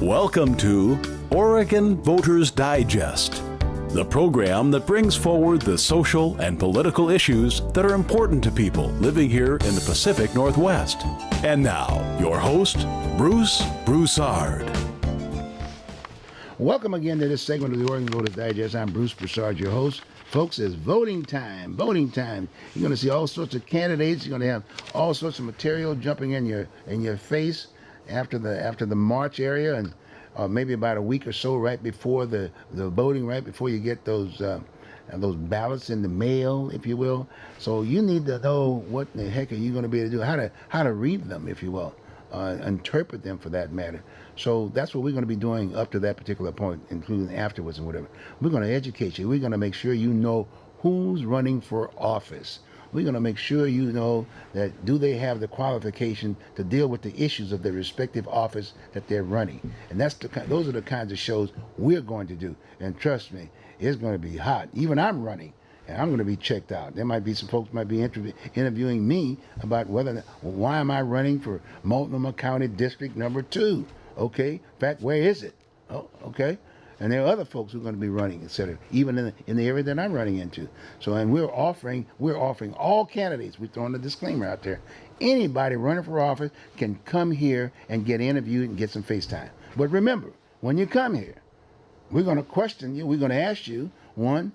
Welcome to Oregon Voters Digest, the program that brings forward the social and political issues that are important to people living here in the Pacific Northwest. And now, your host, Bruce Broussard. Welcome again to this segment of the Oregon Voters Digest. I'm Bruce Broussard, your host. Folks, it's voting time. Voting time. You're going to see all sorts of candidates. You're going to have all sorts of material jumping in your face after the March area, and maybe about a week or so right before the voting, right before you get those ballots in the mail, if you will. So you need to know what in the heck are you going to be able to do, how to read them, if you will, interpret them for that matter. So that's what we're going to be doing up to that particular point, including afterwards and whatever. We're going to educate you. We're going to make sure you know who's running for office. We're going to make sure you know that do they have the qualification to deal with the issues of their respective office that they're running. And those are the kinds of shows we're going to do. And trust me, it's going to be hot. Even I'm running, and I'm going to be checked out. There might be some folks might be interviewing me about why am I running for Multnomah County District number 2? Okay, in fact, where is it? Oh, okay. And there are other folks who are going to be running, etc., even in the area that I'm running into. So, and we're offering all candidates. We're throwing a disclaimer out there. Anybody running for office can come here and get interviewed and get some FaceTime. But remember, when you come here, we're going to question you. We're going to ask you, one,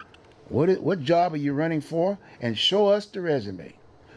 what job are you running for? And show us the resume.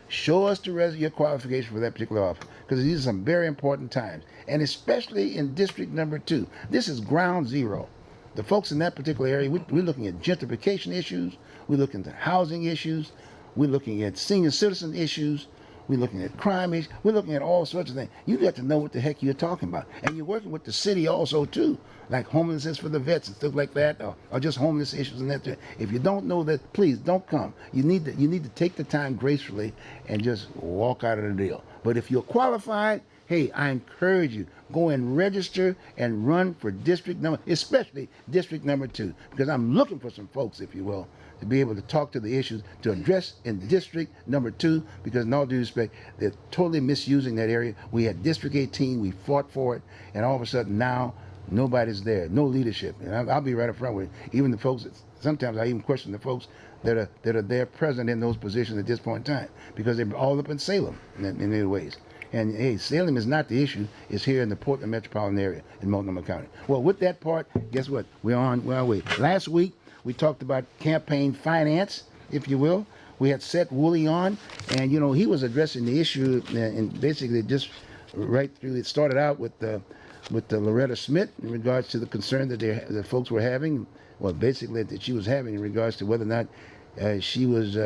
Show us your qualification for that particular office, because these are some very important times, and especially in District Number 2. This is ground zero. The folks in that particular area, we're looking at gentrification issues, we're looking at housing issues, we're looking at senior citizen issues, we're looking at crime issues, we're looking at all sorts of things. You got to know what the heck you're talking about. And you're working with the city also too, like homelessness for the vets and stuff like that, or just homeless issues and that. If you don't know that, please don't come. You need to take the time gracefully and just walk out of the deal. But if you're qualified, hey, I encourage you, go and register and run for especially District Number 2, because I'm looking for some folks, if you will, to be able to talk to the issues, to address in District Number 2, because in all due respect, they're totally misusing that area. We had District 18, we fought for it, and all of a sudden now, nobody's there, no leadership. And I'll be right up front with it. Even the folks, sometimes I even question the folks that are there present in those positions at this point in time, because they're all up in Salem in many ways. And hey, Salem is not the issue. It's here in the Portland metropolitan area in Multnomah County. Well, with that part, guess what? We're on our way. Last week, we talked about campaign finance, if you will. We had Seth Woolley on, and he was addressing the issue, and basically just right through. It started out with the Loretta Smith in regards to the concern that the folks were having. Well, basically that she was having in regards to whether or not she was.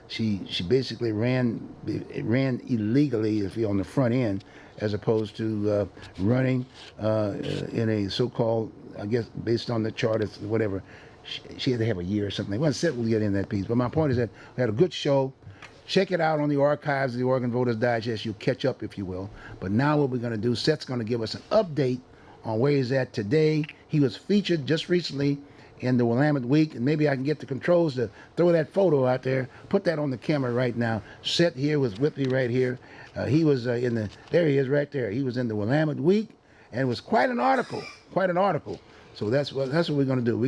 She basically ran illegally, if you're on the front end, as opposed to running in a so-called, I guess, based on the chart, whatever. She had to have a year or something. Well, Seth will get in that piece. But my point is that we had a good show. Check it out on the archives of the Oregon Voters Digest. You'll catch up, if you will. But now what we're going to do, Seth's going to give us an update on where he's at today. He was featured just recently in the Willamette Week, and maybe I can get the controls to throw that photo out there, put that on the camera right now. Seth here was with me right here. He was there he is right there. He was in the Willamette Week, and it was quite an article. So that's what we're going to do.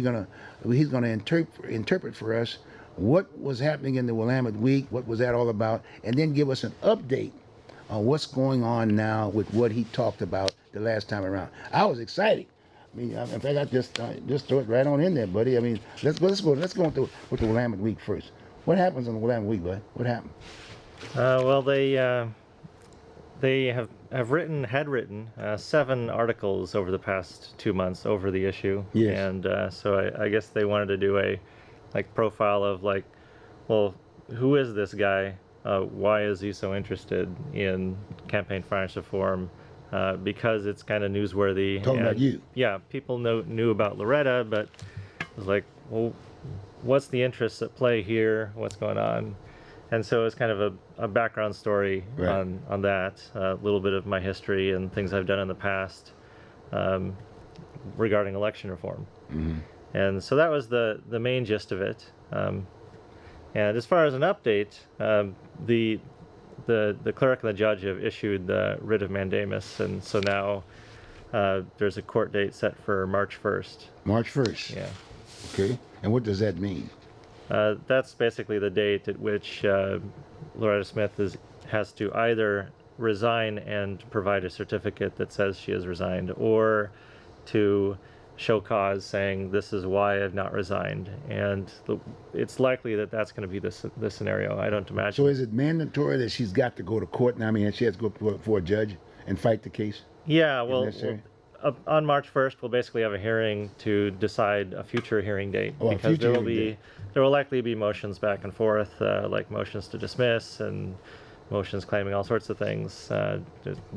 He's going to interpret for us what was happening in the Willamette Week, what was that all about, and then give us an update on what's going on now with what he talked about the last time around. I was excited. I mean, in fact, I just throw it right on in there, buddy. I mean, let's go with the Willamette Week first. What happens on the Willamette Week, bud? What happened? Well, they had written 7 articles over the past 2 months over the issue. Yes. And so I guess they wanted to do a profile of well, who is this guy? Why is he so interested in campaign finance reform? Because it's kind of newsworthy. Talking about you. Yeah, people knew about Loretta, but it was like, well, what's the interest at play here? What's going on? And so it's kind of a background story right. on that, a little bit of my history and things I've done in the past regarding election reform. Mm-hmm. And so that was the main gist of it. And as far as an update, the clerk and the judge have issued the Writ of Mandamus, and so now there's a court date set for March 1st. March 1st. Yeah. Okay. And what does that mean? That's basically the date at which Loretta Smith has to either resign and provide a certificate that says she has resigned, or to show cause saying this is why I've not resigned. And it's likely that that's going to be the scenario. I don't imagine. So is it mandatory that she's got to go to court now? I mean, she has to go before a judge and fight the case? Yeah, well, necessary? on March 1st, we'll basically have a hearing to decide a future hearing date, Oh, a because future there will hearing be date. there will likely be motions back and forth, like motions to dismiss and motions claiming all sorts of things,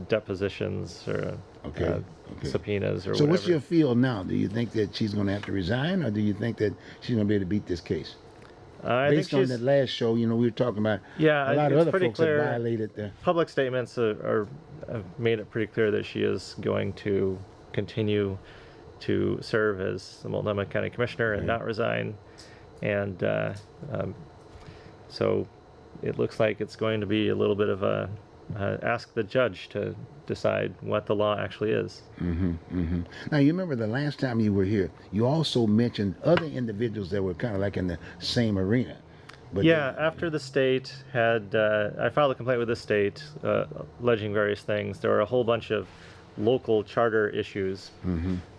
depositions or Okay. subpoenas or So whatever. what's your feel now? Do you think that she's going to have to resign, or do you think that she's going to be able to beat this case? I think Based on she's, that last show, we were talking about Yeah, a lot of it's other pretty folks clear. that violated the... Public statements have made it pretty clear that she is going to continue to serve as the Multnomah County Commissioner and not resign. And so it looks like it's going to be a little bit of a ask the judge to decide what the law actually is. Now, you remember the last time you were here, you also mentioned other individuals that were kind of like in the same arena. But Yeah, after the state had, I filed a complaint with the state alleging various things. There were a whole bunch of local charter issues.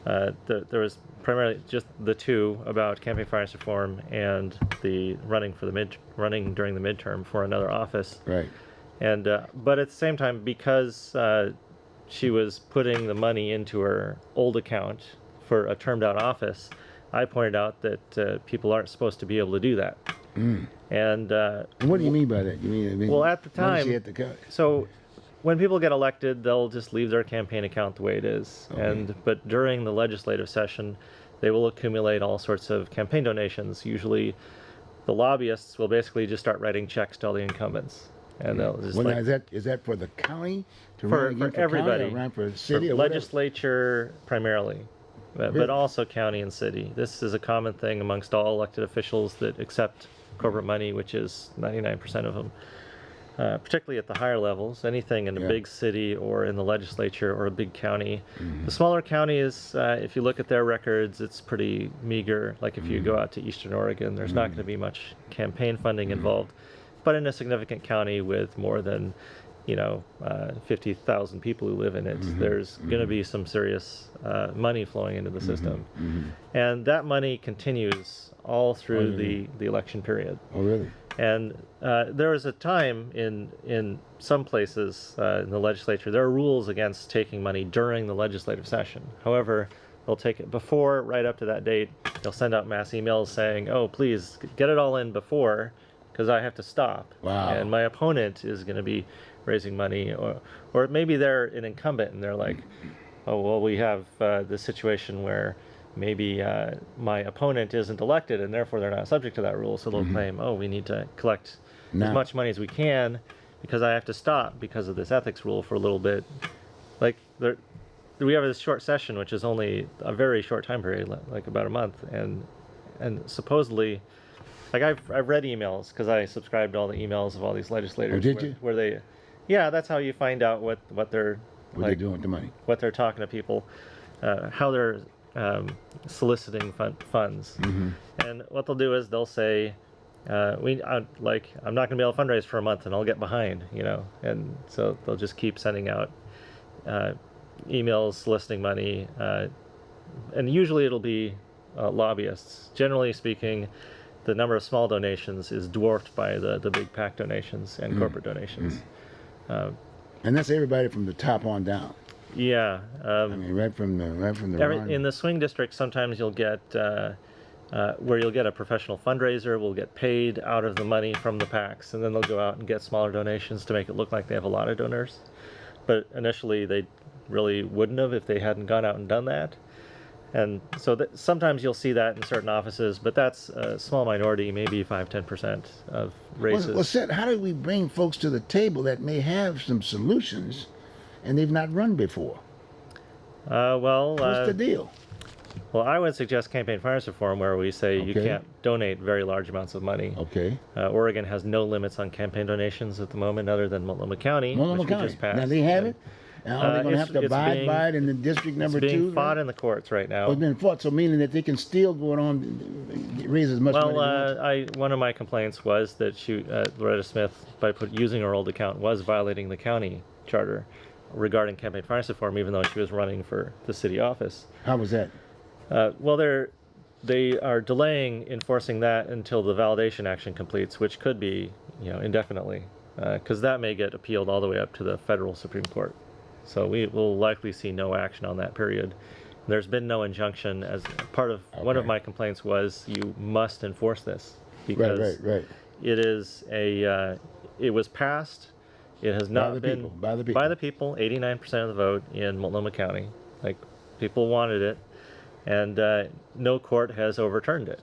There was primarily just the two about campaign finance reform and the running during the midterm for another office. Right. And but at the same time, because she was putting the money into her old account for a termed out office, I pointed out that people aren't supposed to be able to do that. And what do you mean by that? You mean well, at the what does time, she have to co- so when people get elected, they'll just leave their campaign account the way it is. Okay. But during the legislative session, they will accumulate all sorts of campaign donations. Usually, the lobbyists will basically just start writing checks to all the incumbents, and they'll just Well, like, now, is that for the county to for run again for everybody, county or run for for city or whatever? legislature primarily, but Really? also county and city. This is a common thing amongst all elected officials that accept corporate money, which is 99% of them. Particularly at the higher levels, anything in a Yeah. big city or in the legislature or a big county. The smaller counties, if you look at their records, it's pretty meager. Like if you go out to Eastern Oregon, there's not going to be much campaign funding involved. But in a significant county with more than 50,000 people who live in it, there's going to be some serious money flowing into the system. And that money continues all through the election period. Oh, really? And there was a time in some places in the legislature, there are rules against taking money during the legislative session. However, they'll take it before, right up to that date. They'll send out mass emails saying, oh, please get it all in before, because I have to stop. Wow. And my opponent is going to be raising money. Or maybe they're an incumbent and they're like, oh, well, we have this situation where maybe my opponent isn't elected and therefore they're not subject to that rule. So they'll claim, oh, we need to collect Now- as much money as we can because I have to stop because of this ethics rule for a little bit. Like we have this short session, which is only a very short time period, like about a month. And supposedly, like I've read emails because I subscribed to all the emails of all these legislators. Oh, did you? Where they, yeah, that's how you find out what they're What are they doing with the money? what they're talking to people, how they're soliciting funds. And what they'll do is they'll say, I'm not going to be able to fundraise for a month and I'll get behind, and so they'll just keep sending out emails soliciting money, and usually it'll be lobbyists. Generally speaking, the number of small donations is dwarfed by the big PAC donations and corporate donations. And that's everybody from the top on down. Yeah. I mean, right from the In the swing district, sometimes you'll get where you'll get a professional fundraiser will get paid out of the money from the PACs, and then they'll go out and get smaller donations to make it look like they have a lot of donors. But initially, they really wouldn't have if they hadn't gone out and done that. And so sometimes you'll see that in certain offices, but that's a small minority, maybe 5-10% of races. Well, Seth, how do we bring folks to the table that may have some solutions and they've not run before? What's the deal? Well, I would suggest campaign finance reform, where we say you Okay. can't donate very large amounts of money. Okay. Oregon has no limits on campaign donations at the moment, other than Multnomah County, Multnomah which we County. just passed. Now they have it. Now, are they going to have to abide by it in the district number 2? It's being fought in the courts right now. Oh, it's been fought, so meaning that they can still go on raise as much money as they want. One of my complaints was that Loretta Smith, by using her old account, was violating the county charter regarding campaign finance reform, even though she was running for the city office. How was that? Well, they are delaying enforcing that until the validation action completes, which could be, indefinitely, because that may get appealed all the way up to the federal Supreme Court. So we will likely see no action on that period. There's been no injunction. As part of one of my complaints was you must enforce this because it is it was passed. It has not been by the people. 89% of the vote in Multnomah County. Like, people wanted it, and no court has overturned it.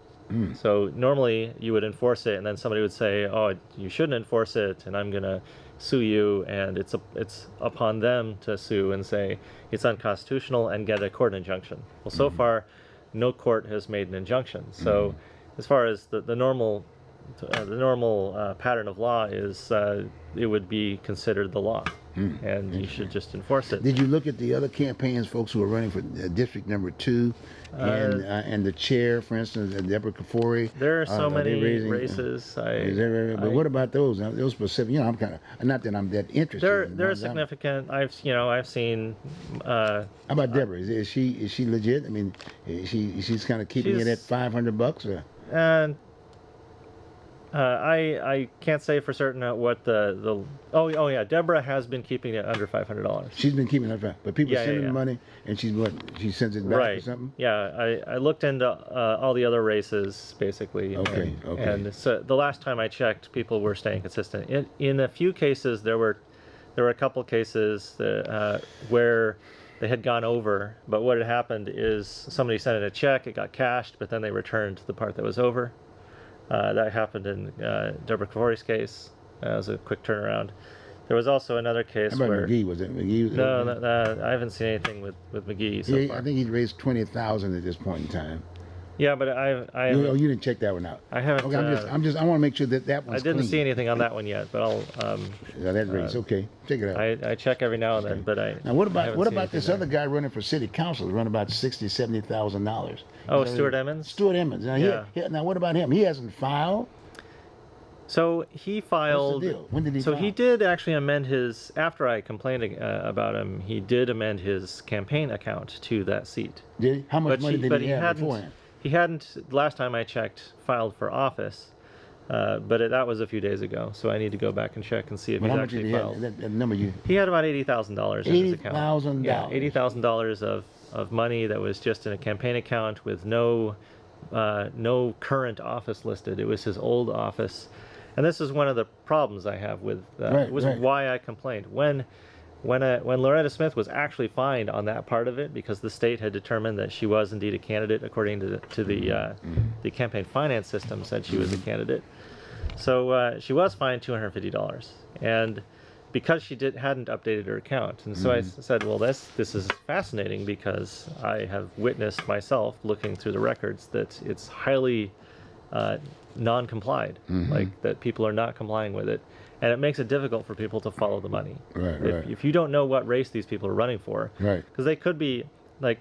So normally you would enforce it, and then somebody would say, "Oh, you shouldn't enforce it," and I'm gonna sue you, and it's upon them to sue and say it's unconstitutional and get a court injunction. Well, so far, no court has made an injunction. So, as far as the normal pattern of law is, it would be considered the law, and you should just enforce it. Did you look at the other campaigns, folks who are running for district number 2, and the chair, for instance, Deborah Kafori? There are so many races. But what about those? Those specific? I'm kind of, not that I'm that interested. They're significant. I've seen. How about Deborah? Is she legit? I mean, she's kind of keeping it at $500 or? I can't say for certain what oh yeah, Deborah has been keeping it under $500. She's been keeping it under, but people send her money, and she sends it back or something. Yeah, I looked into all the other races basically. Okay. And so the last time I checked, people were staying consistent. In a few cases, there were a couple cases where they had gone over, but what had happened is somebody sent in a check, it got cashed, but then they returned the part that was over. That happened in Deborah Kavori's case. It was a quick turnaround. There was also another case How about where McGee? Was it McGee? No, I haven't seen anything with McGee so far. I think he's raised $20,000 at this point in time. Yeah, but you didn't check that one out. I haven't. Okay, I want to make sure that one's I didn't clean. see anything on that one yet, but I'll. That race, okay, check it out. I check every now and then, but I. Now what about this other guy running for city council? Running about $60,000-$70,000. Oh, Stuart Emmons. Stuart Emmons. Now, now what about him? He hasn't filed. So he filed. What's the deal? When did he So file? he did actually amend his. After I complained about him, he did amend his campaign account to that seat. Did he? How much money did he have beforehand? He hadn't, last time I checked, filed for office, but that was a few days ago. So I need to go back and check and see if he's actually filed. That number He had about $80,000 in his account. $80,000. Yeah, $80,000 of money that was just in a campaign account with no current office listed. It was his old office, and this is one of the problems I have with. Why I complained when Loretta Smith was actually fined on that part of it because the state had determined that she was indeed a candidate according to the campaign finance system said she was a candidate. So she was fined $250, and because she hadn't updated her account, and so I said, well, this is fascinating because I have witnessed myself looking through the records that it's highly non-complied, like that people are not complying with it. And it makes it difficult for people to follow the money. If you don't know what race these people are running for, because they could be like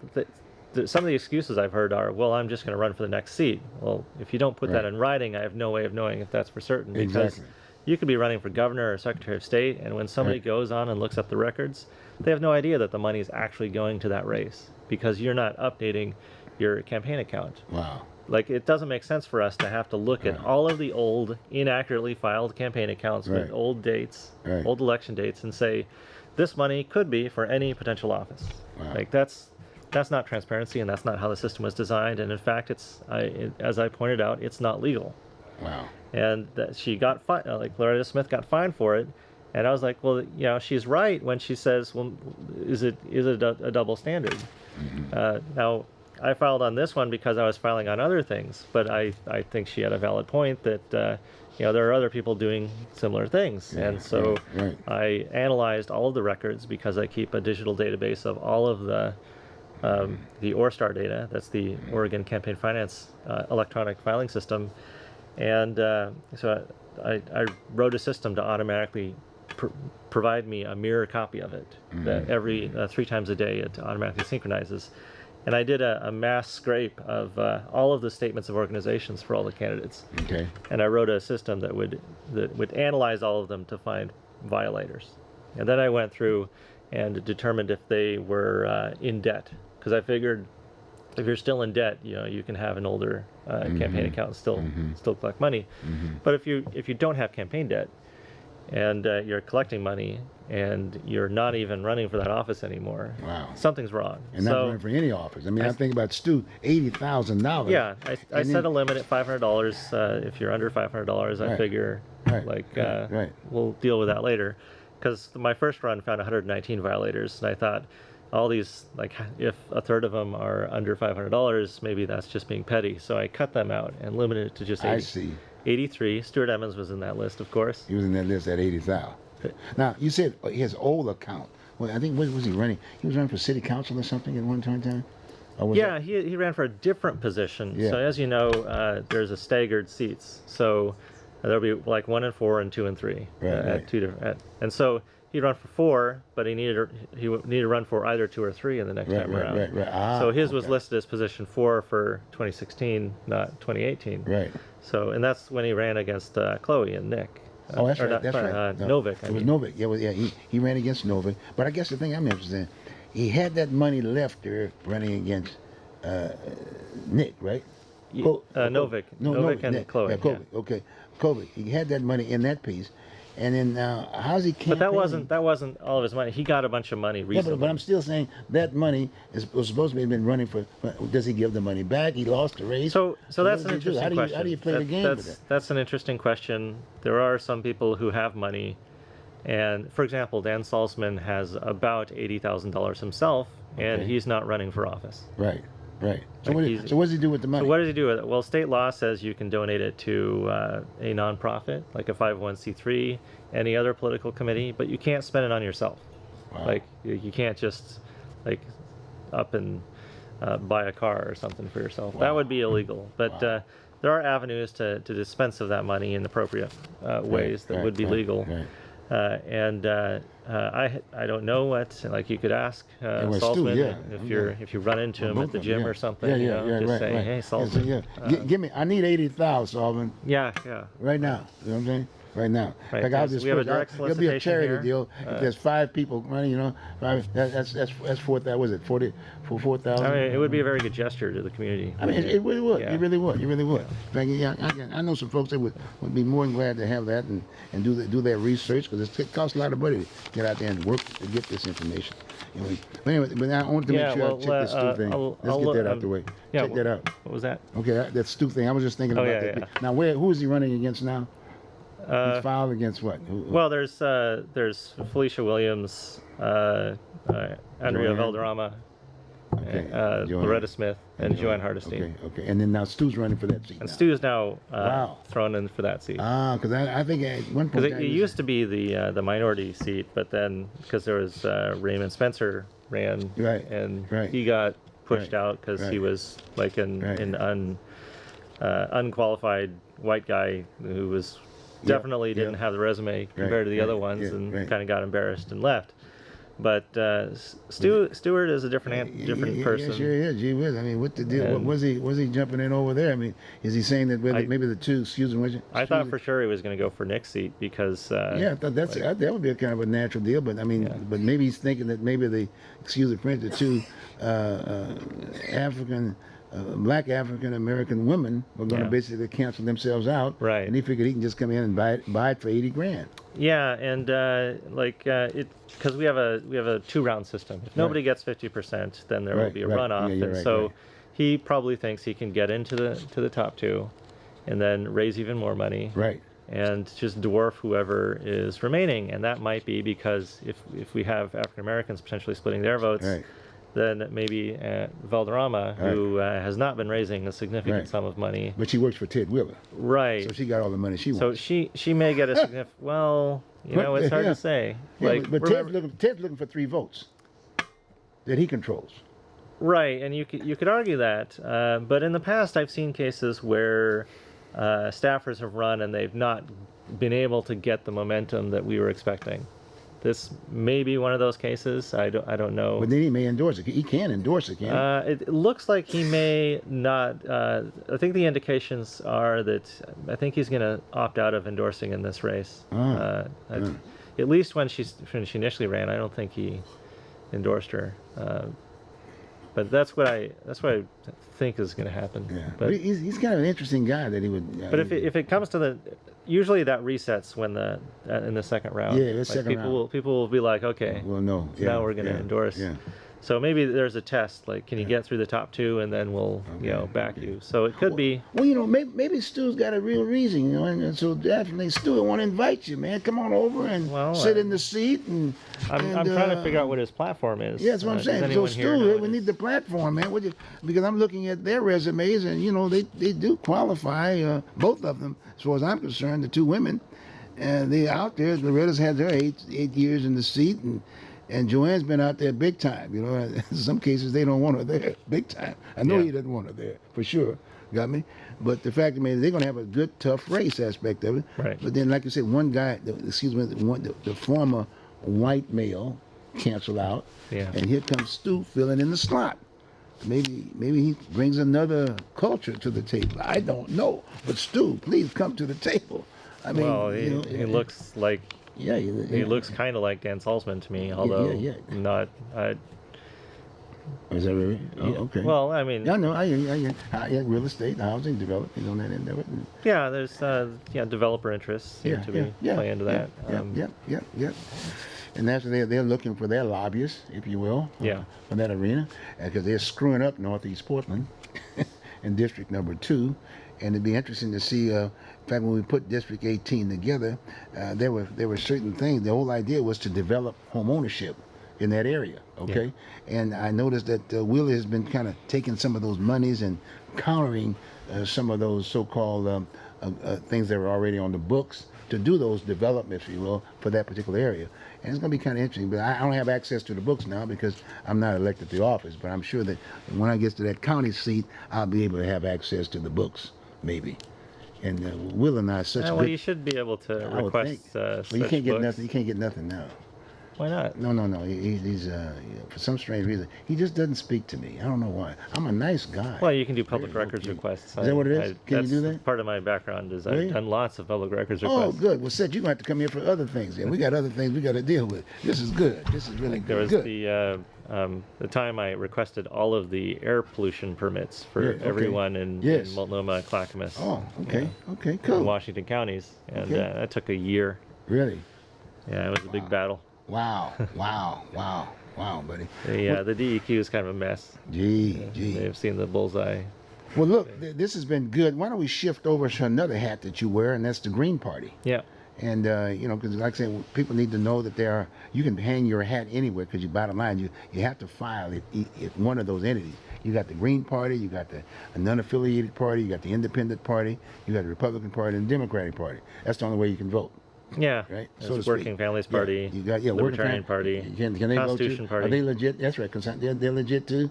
some of the excuses I've heard are, well, I'm just going to run for the next seat. Well, if you don't put that in writing, I have no way of knowing if that's for certain. Because you could be running for governor or secretary of state, and when somebody goes on and looks up the records, they have no idea that the money is actually going to that race because you're not updating your campaign account. Wow. Like, it doesn't make sense for us to have to look at all of the old, inaccurately filed campaign accounts with old dates, old election dates, and say, this money could be for any potential office. Like, that's not transparency, and that's not how the system was designed. And in fact, as I pointed out, it's not legal. Wow. And that she got fined, like Loretta Smith got fined for it. And I was like, well, she's right when she says, well, is it a double standard? Now, I filed on this one because I was filing on other things, but I think she had a valid point that there are other people doing similar things, and so I analyzed all of the records because I keep a digital database of all of the ORSTAR data. That's the Oregon Campaign Finance electronic filing system, and so I wrote a system to automatically provide me a mirror copy of it. That every 3 times a day it automatically synchronizes. And I did a mass scrape of all of the statements of organizations for all the candidates. Okay. And I wrote a system that would analyze all of them to find violators. And then I went through and determined if they were in debt, because I figured if you're still in debt, you can have an older campaign account and still collect money. But if you don't have campaign debt and you're collecting money and you're not even running for that office anymore, wow, something's wrong. And not running for any office. I mean, I think about Stu, $80,000. Yeah, I set a limit at $500. If you're under $500, I figure we'll deal with that later. Because my first run found 119 violators, and I thought, all these, like, if a third of them are under $500, maybe that's just being petty. So I cut them out and limited it to just 80. I see. 83. Stuart Emmons was in that list, of course. He was in that list at 80,000. Now, you said his old account. Well, I think, what was he running? He was running for city council or something at one time? Yeah, he ran for a different position. Yeah. So as you know, there's a staggered seats. So there'll be like 1 and 4 and 2 and 3 at 2 different. And so he'd run for 4, but he needed to run for either 2 or 3 in the next time around. Ah, so his was listed as position 4 for 2016, not 2018. Right. So, and that's when he ran against Chloe and Nick. Oh, that's right. That's right. Novik. It was Novik. Yeah, he ran against Novik. But I guess the thing I'm interested in, he had that money left there running against Nick, right? Novik. Novik and Nick. Chloe. Yeah, Kobe. Yeah. Okay, Kobe. He had that money in that piece. And then how's he campaigning? But that wasn't all of his money. He got a bunch of money recently. Yeah, but I'm still saying that money was supposed to have been running for. Does he give the money back? He lost the race. So that's an interesting question. How do you play the game with that? That's an interesting question. There are some people who have money, and for example, Dan Salzman has about $80,000 himself, and he's not running for office. Right. So what does he do with the money? So what does he do with it? Well, state law says you can donate it to a nonprofit, like a 501c3, any other political committee, but you can't spend it on yourself. Wow. Like you can't just like up and buy a car or something for yourself. Wow. That would be illegal. But there are avenues to dispense of that money in appropriate ways that would be legal. Right. I don't know what, like, you could ask Salzman if you run into him at the gym or something. Hey, Salzman. Give me. I need 80,000, Salzman. Yeah. Right now. You know what I'm saying? Right now. Right. Like, We have a direct solicitation. It'll be a charity here. deal. If there's 5 people running, that's 4,000. Was it 4,000? I mean, it would be a very good gesture to the community. I mean, it really would. Yeah. It really would. I know some folks that would be more than glad to have that and do their research, because it costs a lot of money to get out there and work to get this information. Anyway, but I wanted to make sure I check this Stu thing. Let's get that out the way. Check that out. What was that? Okay, that Stu thing. I was just thinking about that. Yeah. Now, who is he running against now? He's filed against what? Well, there's Felicia Williams, Andrea Valderrama, Loretta Smith, and Joanne Hardestein. Okay. And then now Stu's running for that seat. And Stu is now thrown in for that seat. Because I think at one point... Because it used to be the minority seat, but then because there was Raymond Spencer ran, and he got pushed out because he was like an unqualified white guy who was... definitely didn't have the resume compared to the other ones, and kind of got embarrassed and left. But Stewart is a different person. Yeah, sure is. Gee whiz. I mean, what the deal? Was he jumping in over there? I mean, is he saying that maybe the two? Excuse me. I thought for sure he was going to go for Nick's seat because. I thought that would be a kind of a natural deal, but I mean, but maybe he's thinking that maybe the two black African American women were going to basically cancel themselves out, right? And he figured he can just come in and buy it for $80,000. Yeah, and because we have a 2-round system. If nobody gets 50%, then there will be a runoff, he probably thinks he can get into the top 2, and then raise even more money, right? And just dwarf whoever is remaining, and that might be because if we have African Americans potentially splitting their votes. Right. Then maybe Valderrama, who has not been raising a significant sum of money. But she works for Ted Wheeler. Right. So she got all the money she wants. So she may get a significant... Well, it's hard to say. Yeah, but Ted's looking for 3 votes that he controls. Right, and you could argue that. But in the past, I've seen cases where staffers have run and they've not been able to get the momentum that we were expecting. This may be one of those cases. I don't know. But then he may endorse it. He can endorse it, can't he? It looks like he may not. I think the indications are that I think he's going to opt out of endorsing in this race. At least when she initially ran, I don't think he endorsed her. But that's what I think is going to happen. Yeah. But He's kind of an interesting guy that he would. but if it comes to the, usually that resets when in the second round. Yeah, the Like second round. People will be like, okay, Well, no. Yeah, now we're going to yeah, endorse. Yeah. So maybe there's a test, like, can you get through the top two, and then we'll back you. So it could be. Well, maybe Stu's got a real reason, and so definitely Stu want to invite you, man. Come on over and sit in the seat and. I'm trying to figure out what his platform is. Yeah, that's what I'm Does saying. So anyone here know Stu, what we his- need the platform, man. Because I'm looking at their resumes, and they do qualify, both of them, as far as I'm concerned, the two women, and they out there. Loretta's had her 8 years in the seat, and Joanne's been out there big time. In some cases they don't want her there big time. I know he doesn't want her there for sure. Got me? But the fact remains they're going to have a good, tough race aspect of it. Right. But then, like you said, one guy, the former white male, cancel out, and here comes Stu filling in the slot. Maybe he brings another culture to the table. I don't know, but Stu, please come to the table. I mean, well, he looks like. Yeah, He looks kind of like Dan Salzman to me, although not. Is that really? Oh, okay. Well, I mean. Yeah, no, I real estate, housing, development, on that end of it. Yeah, there's developer interests seem to be play into that. Yep. And that's they're looking for their lobbyists, if you will, for that arena, because they're screwing up Northeast Portland in District Number 2. And it'd be interesting to see. In fact, when we put District 18 together, there were certain things. The whole idea was to develop home ownership in that area. Okay, and I noticed that Wheeler has been kind of taking some of those monies and countering some of those so-called things that are already on the books to do those developments, if you will, for that particular area. And it's going to be kind of interesting. But I don't have access to the books now because I'm not elected to office. But I'm sure that when I get to that county seat, I'll be able to have access to the books. Maybe, and Will and I are such. Well, you should be able to request. Well, you can't get books. nothing. You can't get nothing now. Why not? No. He's for some strange reason he just doesn't speak to me. I don't know why. I'm a nice guy. Well, you can do public records requests. Is that what it is? Can you do that? Part of my background is Really? I've done lots of public records requests. Oh, good. Well, Seth, you're going to have to come here for other things. Yeah, we got other things we got to deal with. This is good. This is really There was good. the time I requested all of the air pollution permits for everyone in Multnomah, Clackamas. Oh, okay. Yeah, Okay, in cool. Washington counties, and Okay. that took a year. Really? Yeah, it was a big battle. Wow, buddy. The DEQ is kind of a mess. Gee. They've seen the bullseye. Well, look, this has been good. Why don't we shift over to another hat that you wear, and that's the Green Party. Yeah. And, because like I said, people need to know that you can hang your hat anywhere because bottom line, you have to file if one of those entities. You got the Green Party, you got a non-affiliated party, you got the Independent Party, you got the Republican Party, and the Democratic Party. That's the only way you can vote. Yeah, right. There's Working Families Party, you got Libertarian Party, Can they Constitution vote too? Party. Are they legit? That's right. They're legit too.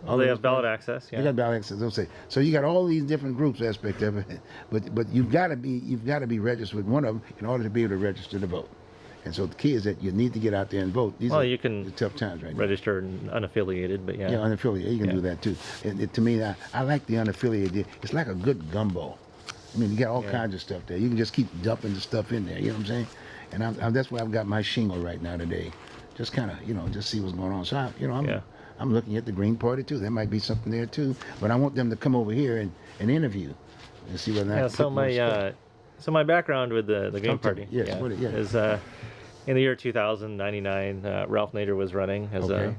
Well, they have ballot access. Yeah. They got ballot access. They'll say. So you got all these different groups aspect of it, but you've got to be registered with one of them in order to be able to register to vote. And so the key is that you need to get out there and vote. These are you can the tough times right now. register unaffiliated, but yeah. Yeah, unaffiliated. You can do that too. And to me, I like the unaffiliated. It's like a good gumbo. I mean, you got all kinds of stuff there. You can just keep dumping the stuff in there. You know what I'm saying? And that's why I've got my shingle right now today. Just kind of, just see what's going on. So, I'm looking at the Green Party too. There might be something there too. But I want them to come over here and interview and see whether or not. So my background with the Green Party is in the year 2099, Ralph Nader was running as a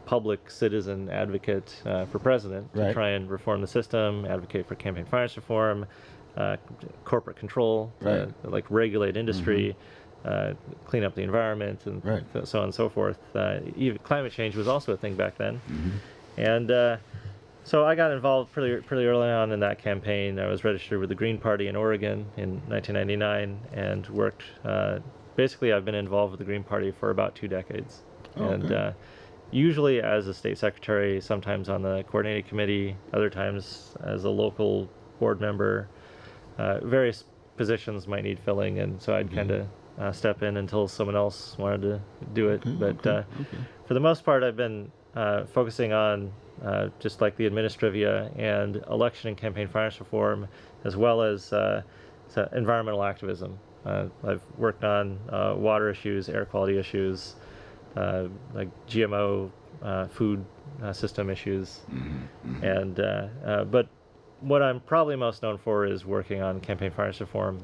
public citizen advocate for president to try and reform the system, advocate for campaign finance reform, corporate control, like regulate industry, clean up the environment, and so on and so forth. Even climate change was also a thing back then, and so I got involved pretty early on in that campaign. I was registered with the Green Party in Oregon in 1999 and worked. Basically, I've been involved with the Green Party for about 2 decades, and usually as a state secretary, sometimes on the coordinating committee, other times as a local board member. Various positions might need filling, and so I'd kind of step in until someone else wanted to do it. For the most part, I've been focusing on just like the administrivia and election and campaign finance reform, as well as so environmental activism. I've worked on water issues, air quality issues, like GMO food system issues, and but what I'm probably most known for is working on campaign finance reform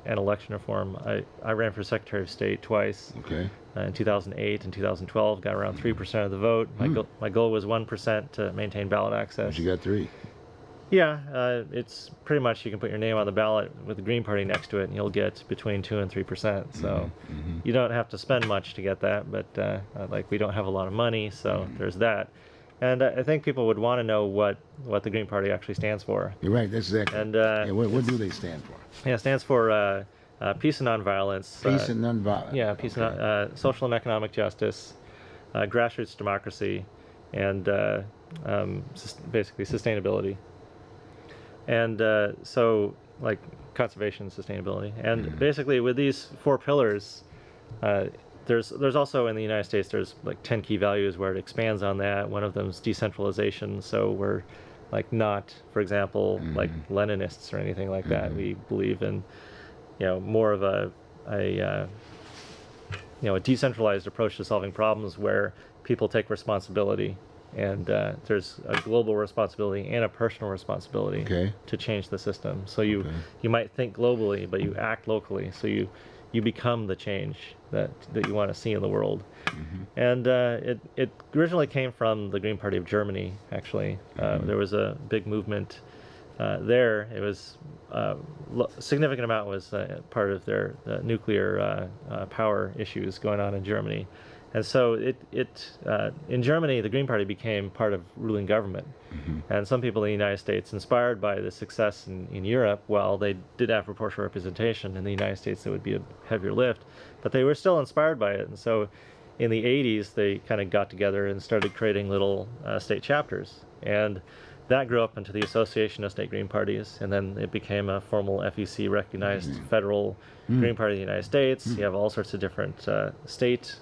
and election reform. I ran for Secretary of State twice. In 2008 and 2012, got around 3% of the vote. My goal was 1% to maintain ballot access. But you got 3. Yeah, it's pretty much you can put your name on the ballot with the Green Party next to it, and you'll get between 2 and 3%. So you don't have to spend much to get that, but like we don't have a lot of money, so there's that. And I think people would want to know what the Green Party actually stands for. You're right. That's exactly. And what do they stand for? Yeah, it stands for peace and nonviolence. Peace and nonviolence. Yeah, peace and social and economic justice, grassroots democracy, and basically sustainability. And so, like conservation and sustainability. And basically, with these 4 pillars, there's also in the United States there's like 10 key values where it expands on that. One of them is decentralization. So we're like not, for example, like Leninists or anything like that. We believe in, more of a decentralized approach to solving problems where people take responsibility, and there's a global responsibility and a personal responsibility to change the system. So you might think globally, but you act locally. So you become the change that you want to see in the world. And it originally came from the Green Party of Germany, actually. There was a big movement there. It was a significant amount was part of their nuclear power issues going on in Germany. And so in Germany, the Green Party became part of ruling government. And some people in the United States, inspired by the success in Europe, while they did have proportional representation in the United States, it would be a heavier lift, but they were still inspired by it. And so in the 80s, they kind of got together and started creating little state chapters. And that grew up into the Association of State Green Parties, and then it became a formal FEC recognized federal Green Party of the United States. You have all sorts of different state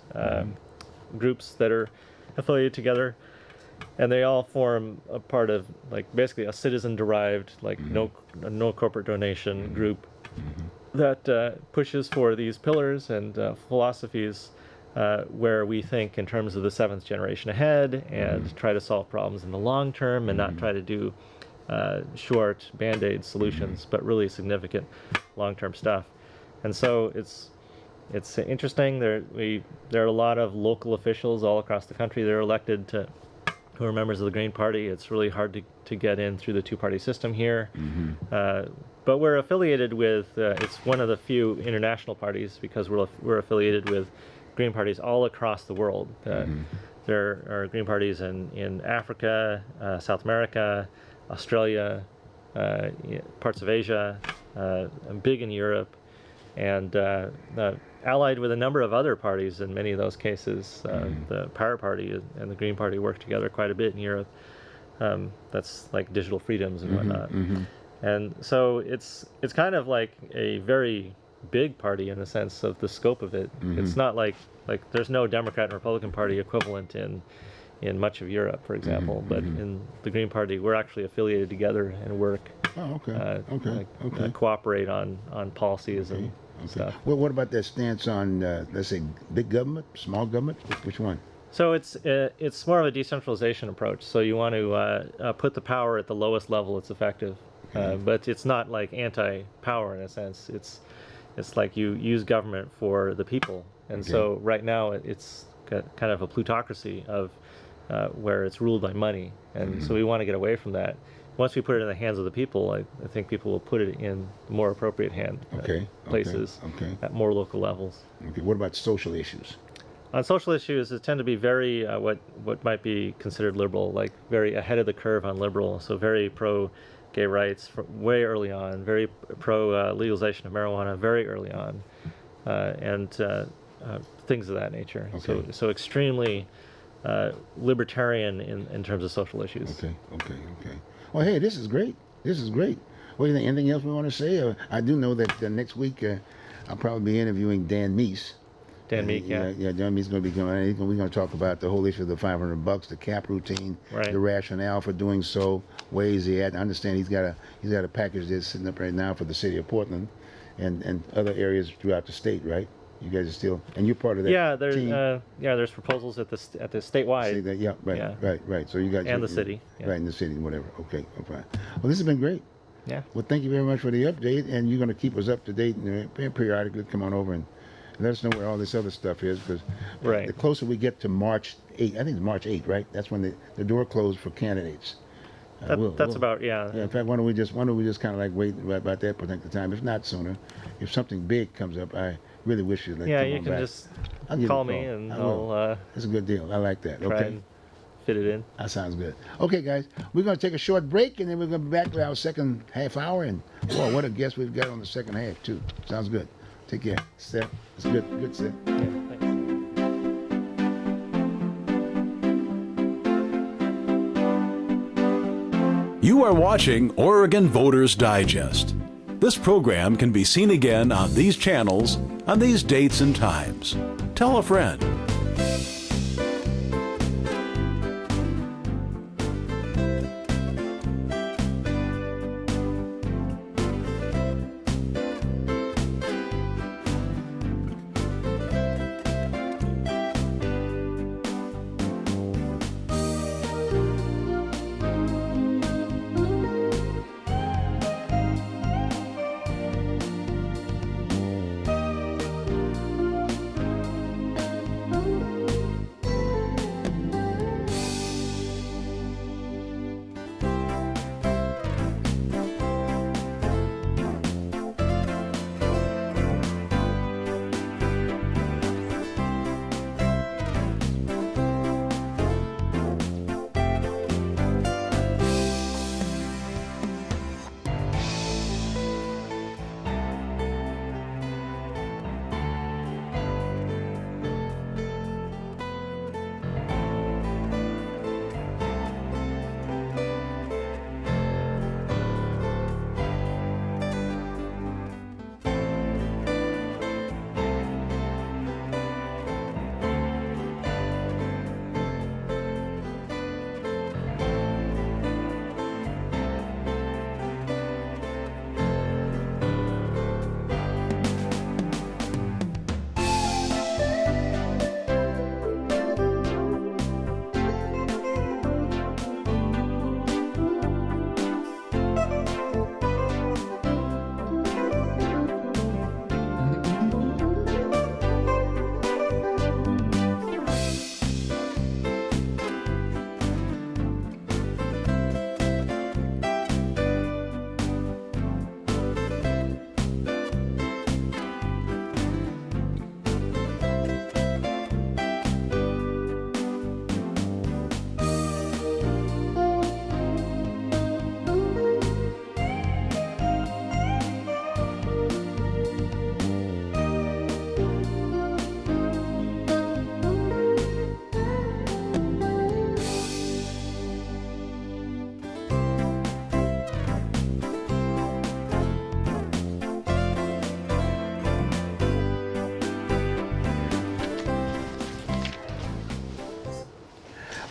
groups that are affiliated together, and they all form a part of like basically a citizen-derived, like no corporate donation group that pushes for these pillars and philosophies where we think in terms of the 7th generation ahead and try to solve problems in the long term and not try to do short band-aid solutions, but really significant long-term stuff. And so it's interesting. There are a lot of local officials all across the country that are elected who are members of the Green Party. It's really hard to get in through the 2-party system here. But we're affiliated with, it's one of the few international parties because we're affiliated with Green Parties all across the world. There are Green Parties in Africa, South America, Australia, parts of Asia, big in Europe, and allied with a number of other parties in many of those cases. The Pirate Party and the Green Party work together quite a bit in Europe. That's like digital freedoms and whatnot. And so it's kind of like a very big party in the sense of the scope of it. It's not like there's no Democrat and Republican Party equivalent in much of Europe, for example. But in the Green Party, we're actually affiliated together and work, cooperate on policies and stuff. Well, what about that stance on, let's say, big government, small government? Which one? So it's more of a decentralization approach. So you want to put the power at the lowest level it's effective. But it's not like anti-power in a sense. It's like you use government for the people. And so right now it's kind of a plutocracy of where it's ruled by money. And so we want to get away from that. Once we put it in the hands of the people, I think people will put it in more appropriate places at more local levels. What about social issues? On social issues, it tend to be very what might be considered liberal, like very ahead of the curve on liberal. So very pro gay rights way early on, very pro legalization of marijuana very early on, and things of that nature. So extremely libertarian in terms of social issues. Well, hey, this is great. What do you think? Anything else we want to say? I do know that next week I'll probably be interviewing Dan Meese. Dan Meek, yeah. Dan Meese is going to be coming. We're going to talk about the whole issue of the $500, the cap routine, Right. the rationale for doing so, where is he at. I understand he's got a package that's sitting up right now for the city of Portland, and other areas throughout the state, right? You guys are still, and you're part of that. Yeah, there's team. there's proposals at the statewide. See that? Yeah, right, Yeah. right. So you guys And the city, yeah. right in the city, whatever. Okay, fine. Well, this has been great. Yeah. Well, thank you very much for the update, and you're going to keep us up to date and periodically come on over and let us know where all this other stuff is, because Right. the closer we get to March 8th, I think it's March 8th, right? That's when the door closed for candidates. That's about, yeah. Yeah, in fact, why don't we just kind of like wait about that particular time, if not sooner. If something big comes up, I really wish you'd like Yeah, come you on can back. just I'll give you a call me call. and I will. I'll That's a good deal. I like that. try Okay. and fit it in. That sounds good. Okay, guys, we're going to take a short break, and then we're going to be back with our second half hour. And boy, what a guest we've got on the second half too. Sounds good. Take care, Seth. It's good, Seth. Yeah, thanks. You are watching Oregon Voters Digest. This program can be seen again on these channels on these dates and times. Tell a friend.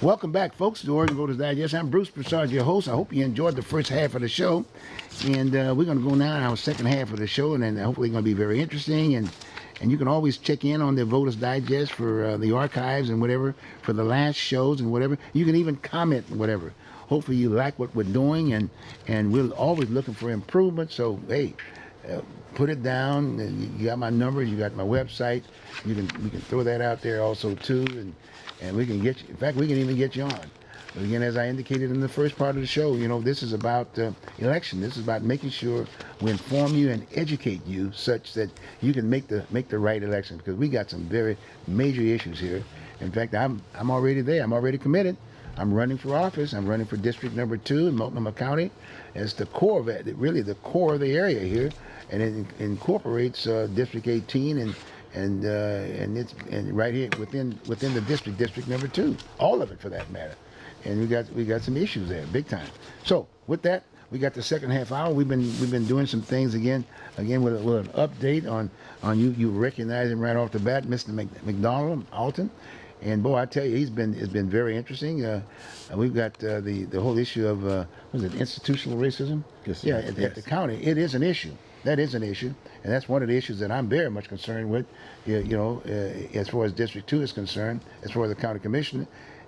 Welcome back, folks, to Oregon Voters Digest. I'm Bruce Broussard, your host. I hope you enjoyed the first half of the show. And we're going to go now to our second half of the show, and then hopefully going to be very interesting. And you can always check in on the Voters Digest for the archives and whatever, for the last shows and whatever. You can even comment and whatever. Hopefully you like what we're doing, and we're always looking for improvement. So, hey, put it down. You got my numbers. You got my website. We can throw that out there also, too. And we can get you, in fact, we can even get you on. But again, as I indicated in the first part of the show, you know, this is about election. This is about making sure we inform you and educate you such that you can make the right election, because we got some very major issues here. In fact, I'm already there. I'm already committed. I'm running for office. I'm running for District Number 2 in Multnomah County. It's the core of it, really the core of the area here, and it incorporates District 18 and it's right here within the District Number 2, all of it for that matter. And we got some issues there, big time. So with that, We got the second half hour. We've been doing some things again with an update on you recognize him right off the bat, Mr. McDonald Alton. And boy, I tell you, it's been very interesting. We've got the whole issue of was it institutional racism? Yes, Yeah, yes. at the county, it is an issue. That is an issue, and that's one of the issues that I'm very much concerned with. As far as District 2 is concerned, as far as the county commissioner,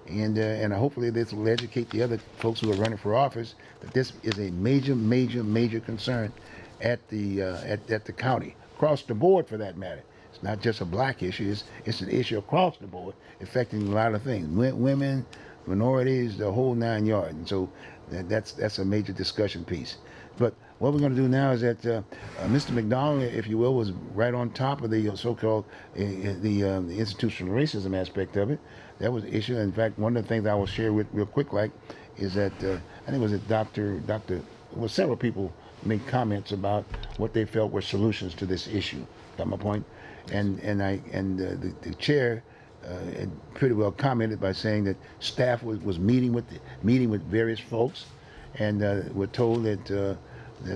and hopefully this will educate the other folks who are running for office that this is a major concern at the county, across the board for that matter. It's not just a black issue; it's an issue across the board, affecting a lot of things: women, minorities, the whole 9 yards. And so that's a major discussion piece. But what we're going to do now is that Mr. McDonald, if you will, was right on top of the so-called the institutional racism aspect of it. That was the issue. In fact, one of the things I will share with real quick, is that I think it was a doctor. Well, several people made comments about what they felt were solutions to this issue. Got my point? And the chair had pretty well commented by saying that staff was meeting with various folks, and were told that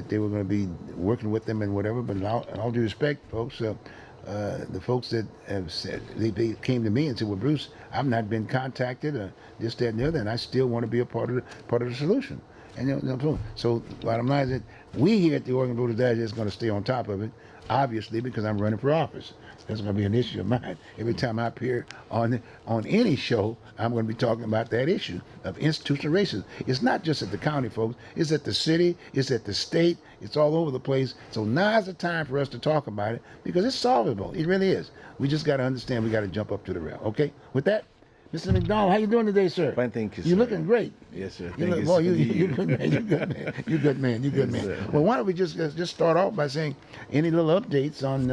they were going to be working with them and whatever. But in all due respect, folks, the folks that have said, they came to me and said, "Well, Bruce, I've not been contacted, this, that, and the other, and I still want to be a part of the solution." And so bottom line is that we here at the Oregon Voters Digest is going to stay on top of it, obviously, because I'm running for office. That's going to be an issue of mine. Every time I appear on any show, I'm going to be talking about that issue of institutional racism. It's not just at the county, folks. It's at the city. It's at the state. It's all over the place. So now's the time for us to talk about it, because it's solvable. It really is. We just got to understand we got to jump up to the rail. Okay? With that, Mr. McDonald, how you doing today, sir? Fine, thank you, sir. You're looking great. Yes, sir. You Thank look, you, boy, sir. you're good man. You're good man. You're good man. You're good Yes, man. sir. Well, why don't we just start off by saying any little updates on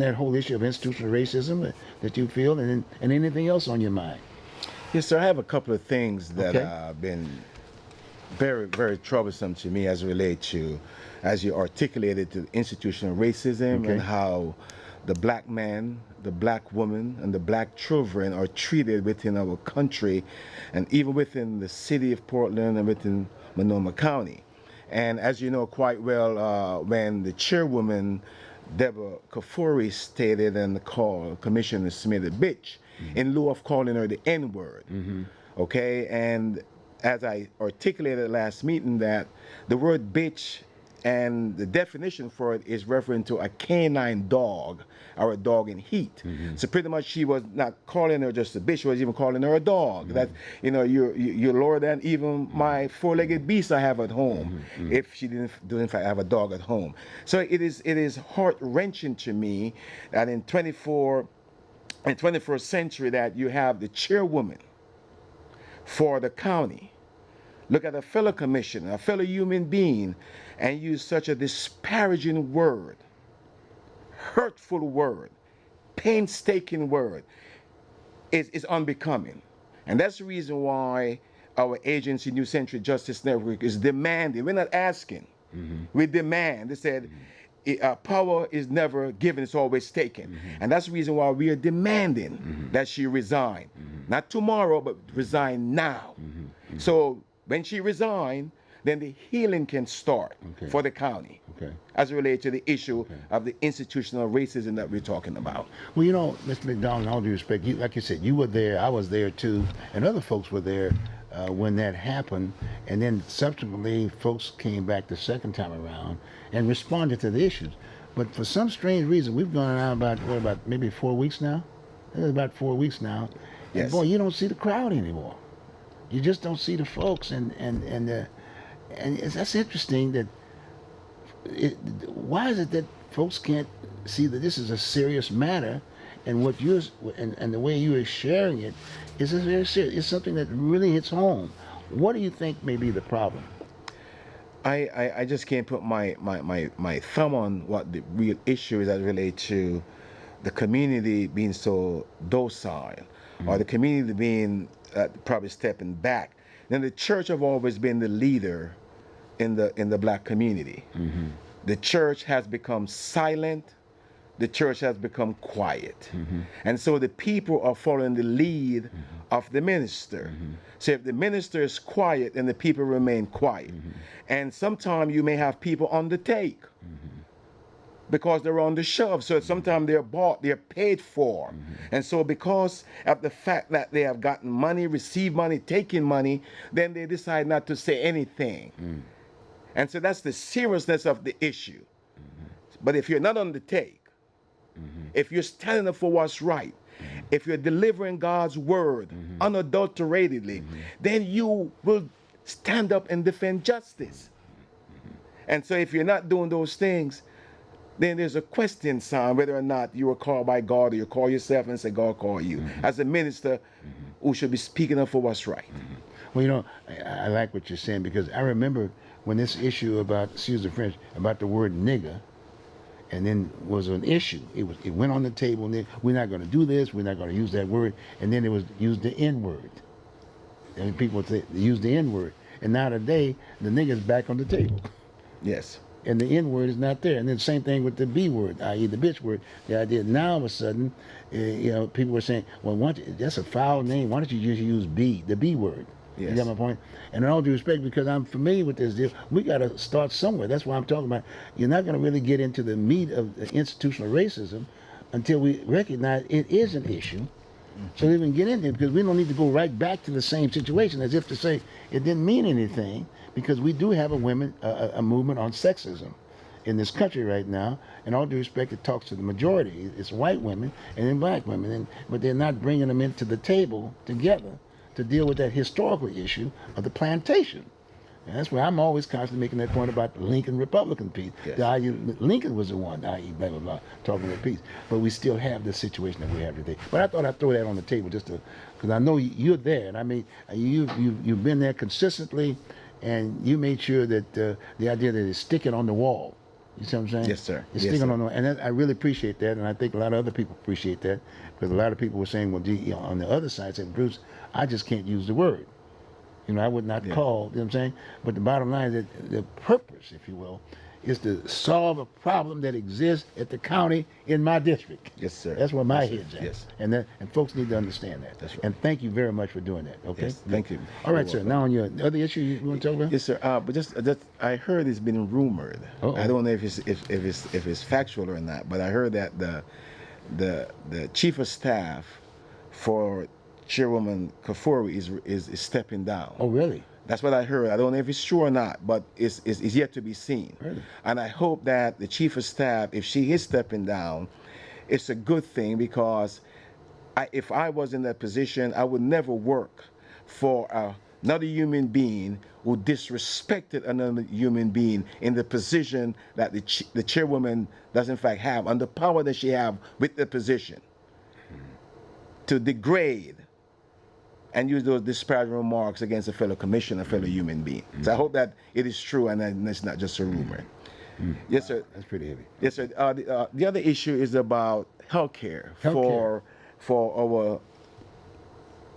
that whole issue of institutional racism that you feel, and anything else on your mind? Yes, sir. I have a couple of things that Okay. have been very troublesome to me as it relates to, as you articulated, to institutional racism Okay. and how the black man, the black woman, and the black children are treated within our country, and even within the city of Portland and within Multnomah County. And as you know quite well, when the chairwoman, Deborah Kafuri, stated and called Commissioner Smith a bitch, in lieu of calling her the N-word. Okay, and as I articulated last meeting, that the word bitch and the definition for it is referring to a canine dog, or a dog in heat. So pretty much she was not calling her just a bitch, she was even calling her a dog. That, you're lower than even my four-legged beast I have at home, if she didn't in fact have a dog at home. So it is heart-wrenching to me that in 21st century that you have the chairwoman for the county look at a fellow commissioner, a fellow human being, and use such a disparaging word, hurtful word, painstaking word. Is unbecoming. And that's the reason why our agency, New Century Justice Network, is demanding. We're not asking. We demand. They said, power is never given, it's always taken. And that's the reason why we are demanding that she resign. Not tomorrow, but resign now. So when she resigns, then the healing can start for the county as it relates to the issue of the institutional racism that we're talking about. Well, Mr. McDonald, in all due respect, like you said, you were there, I was there too, and other folks were there when that happened. And then subsequently, folks came back the second time around and responded to the issues. But for some strange reason, we've gone on about maybe 4 weeks now? It's about 4 weeks now. And Yes. boy, you don't see the crowd anymore. You just don't see the folks, and that's interesting. Why is it that folks can't see that this is a serious matter, and what you and the way you are sharing it is very serious. It's something that really hits home. What do you think may be the problem? I just can't put my thumb on what the real issue is that relates to the community being so docile, or the community being probably stepping back. Then the church have always been the leader in the black community. The church has become silent the church has become quiet. And so the people are following the lead of the minister. So if the minister is quiet, then the people remain quiet. And sometimes you may have people on the take because they're on the shove. So sometimes they're bought, they're paid for. And so because of the fact that they have gotten money, received money, taken money, then they decide not to say anything. And so that's the seriousness of the issue. But if you're not on the take, if you're standing up for what's right, if you're delivering God's word unadulteratedly, then you will stand up and defend justice. And so if you're not doing those things, then there's a question sign whether or not you were called by God, or you call yourself and say God called you. As a minister who should be speaking up for what's right. Well, you know, I like what you're saying, because I remember when this issue about, excuse the French, about the word nigger, and then was an issue. It went on the table, and then we're not going to do this, we're not going to use that word, and then it was used the N-word. And people say, they use the N-word. And now today, the nigger's back on the table. Yes. And the N-word is not there. And then the same thing with the B word, i.e. the bitch word. The idea now, all of a sudden, you know, people were saying, well, that's a foul name. Why don't you just use B, the B word? Yes. You got my point? And in all due respect, because I'm familiar with this deal, we got to start somewhere. That's why I'm talking about, you're not going to really get into the meat of the institutional racism until we recognize it is an issue. So we can get into it, because we don't need to go right back to the same situation as if to say it didn't mean anything, because we do have a movement on sexism in this country right now. In all due respect, it talks to the majority. It's white women and then black women, but they're not bringing them into the table together to deal with that historical issue of the plantation. And that's where I'm always constantly making that point about the Lincoln Republican piece. Yes. Lincoln was the one, i.e. blah, blah, blah, talking about peace. But we still have the situation that we have today. But I thought I'd throw that on the table just to, because I know you're there, and I mean, you've been there consistently, and you made sure that the idea that it's sticking on the wall. You see what I'm saying? Yes, sir. It's Yes, sticking sir. on the wall. And that, I really appreciate that, and I think a lot of other people appreciate that, because a lot of people were saying, well, you know, on the other side, saying, Bruce, I just can't use the word. You know, I would not call, you know what I'm saying? But the bottom line is that the purpose, if you will, is to solve a problem that exists at the county in my district. Yes, sir. That's where my Yes, sir. head's at. Yes. And folks need to understand that. That's right. And thank you very much for doing that, okay? Yes, thank you. All right, You're sir. welcome. Now on your other issue you want to talk about? Yes, sir. But just I heard it's been rumored. Uh-oh. I don't know if it's factual or not, but I heard that the chief of staff for Chairwoman Kafuri is stepping down. Oh, really? That's what I heard. I don't know if it's true or not, but it's yet to be seen. Really? And I hope that the chief of staff, if she is stepping down, it's a good thing, because if I was in that position, I would never work for another human being who disrespected another human being in the position that the chairwoman does in fact have, and the power that she have with the position, to degrade and use those disparaging remarks against a fellow commissioner, a fellow human being. So I hope that it is true and that it's not just a rumor. Yes, sir. That's pretty heavy. Yes, sir. The other issue is about healthcare for our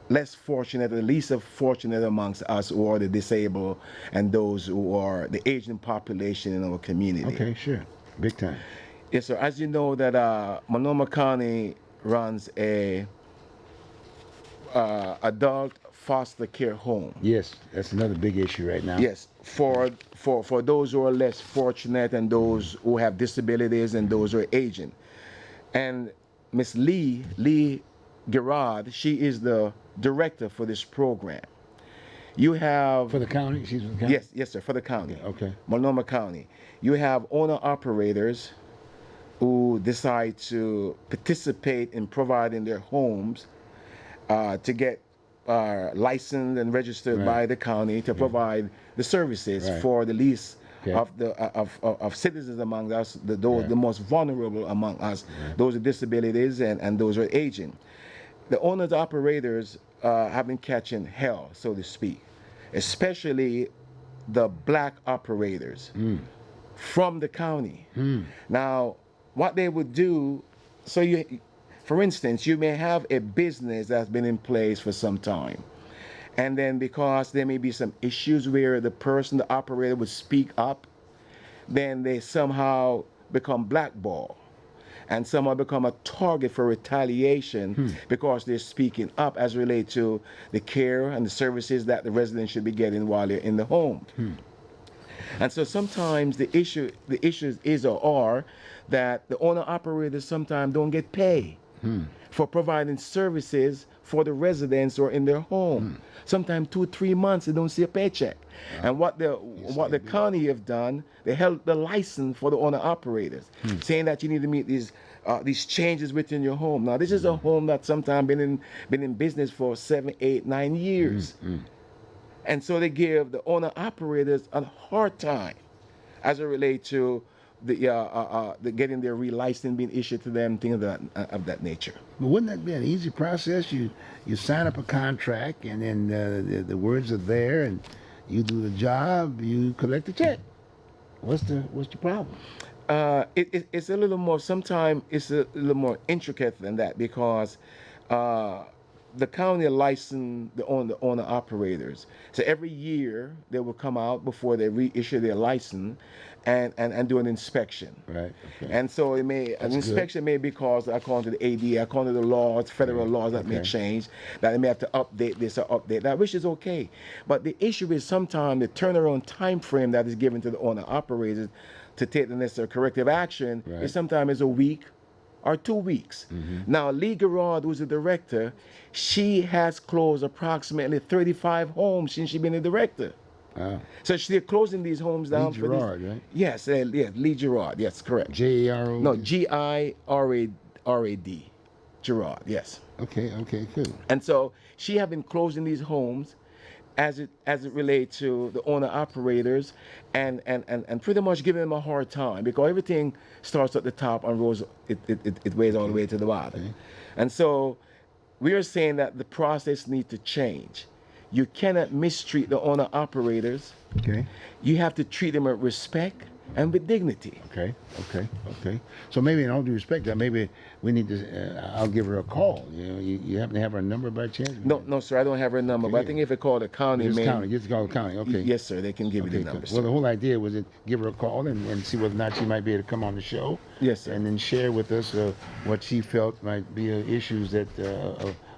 less fortunate, the least fortunate amongst us, who are the disabled and those who are the aging population in our community. Okay, sure. Big time. Yes, sir. As you know, that Multnomah County runs a adult foster care home. Yes, that's another big issue right now. Yes, for those who are less fortunate and those who have disabilities and those who are aging. And Miss Lee Gerard, she is the director for this program. You have For the county? She's from the county? yes, sir, for the county. Okay. Multnomah County. You have owner operators who decide to participate in providing their homes to get licensed and registered by the county to provide the services for the least of citizens among us, the most vulnerable among us, those with disabilities and those who are aging. The owners operators have been catching hell, so to speak, especially the black operators from the county. Now, what they would do, so for instance, you may have a business that's been in place for some time, and then because there may be some issues where the operator would speak up, then they somehow become blackballed. and some have become a target for retaliation because they're speaking up as related to the care and the services that the residents should be getting while they're in the home. And so sometimes the issue is or are that the owner operators sometimes don't get paid for providing services for the residents or in their home. Sometimes 2-3 months they don't see a paycheck. And what the county have done, they held the license for the owner operators, saying that you need to meet these changes within your home. Now this is a home that sometimes been in business for 7, 8, 9 years. And so they give the owner operators a hard time as it relates to the getting their relicense being issued to them, things of that nature. But wouldn't that be an easy process? You sign up a contract, and then the words are there, and you do the job, you collect the check. What's the problem? It's a little more. Sometimes it's a little more intricate than that because the county licensed the owner operators. So every year they will come out before they reissue their license and do an inspection. Right. Okay. And so an inspection may be caused according to the AD, according to the laws, federal laws that may change, that they may have to update this or update that, which is okay. But the issue is sometimes the turnaround time frame that is given to the owner operators to take the necessary corrective action is sometimes a week or 2 weeks. Now, Lee Gerard, who's the director, she has closed approximately 35 homes since she's been a director. Wow. So they're closing these homes down Lee for Gerard, these. right? Yes, Lee Gerard. Yes, correct. J-A-R-O? No, Girard. Gerard. Yes. Okay, cool. And so she have been closing these homes as it relates to the owner operators and pretty much giving them a hard time because everything starts at the top and goes it weighs all the way to the bottom. Okay. And so we are saying that the process needs to change. You cannot mistreat the owner operators. Okay. You have to treat them with respect and with dignity. Okay. So maybe in all due respect, that maybe we need to. I'll give her a call. You happen to have her number by chance? No, sir. I don't have her number. Okay. But I think if it called the county, just call the county. Okay. Yes, sir. They can give you the number. Well, the whole idea was to give her a call and see whether or not she might be able to come on the show. Yes, sir. And then share with us what she felt might be issues that